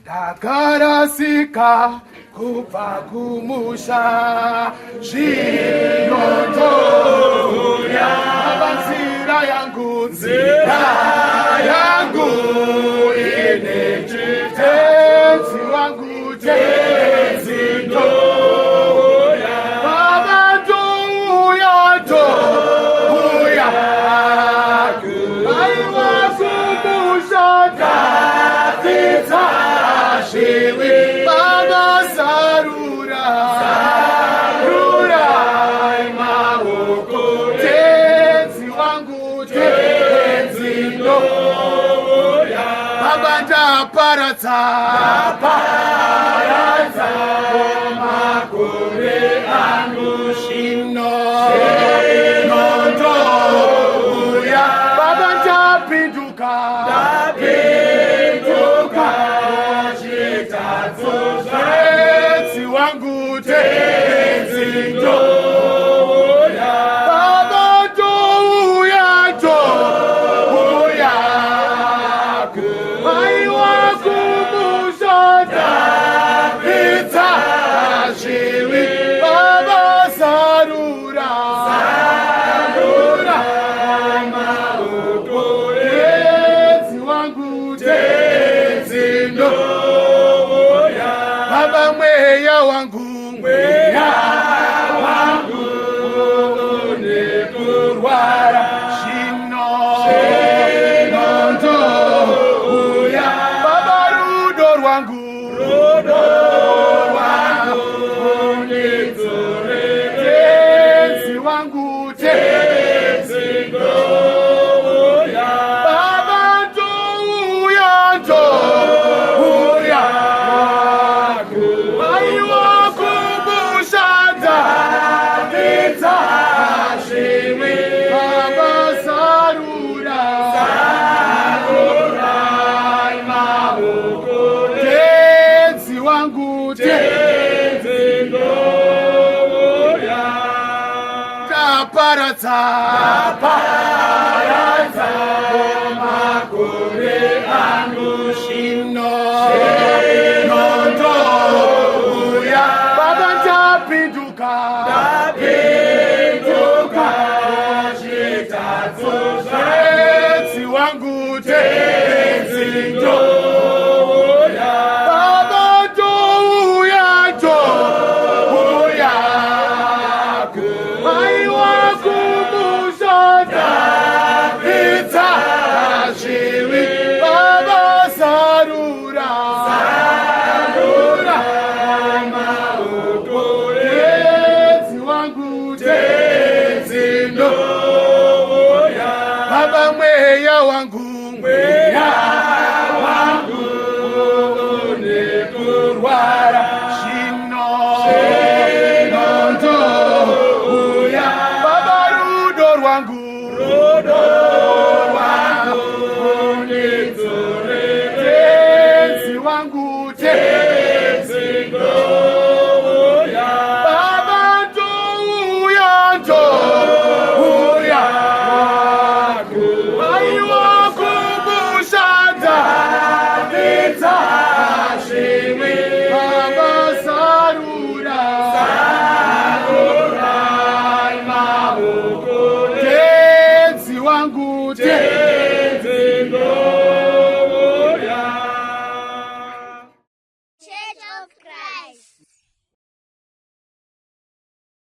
Dakarasika kupakumusha shinotoya abanzira yangu ine tenzi wangu tenzi ndoya baba ndoya ndoya aiwa kumusha tafita shiwi baba sarura imahoko tenzi wangu tenzi ndoya baba ndaparadza makore angu shinondoya baba ndapinduka tenzi wangu tenzi ndoya baba ndoya aiwa kumusha pita shiwi baba sarura tenzi wangu tenzi ndoya baba mweya wangu nekurwara shinondoya baba rudo rwangu tenzi wangu tenzi ndoya baba ndoya aiwa kubushanda pita shiwi baba sarura imahoko tenzi wangu tenzi ndoya taparadza makore angu shinondoya baba ndapinduka tenzi wangu tenzi ndoya baba ndoya aiwa kumusha pita shiwi baba sarura tenzi wangu tenzi ndoya baba mweya wangu nekurwara shinondoya baba rudo rwangu tenzi wangu tenzi ndoya baba ndoya aiwa kubushanda pita shiwi baba sarura imahoko tenzi wangu tenzi ndoya. Church of Christ.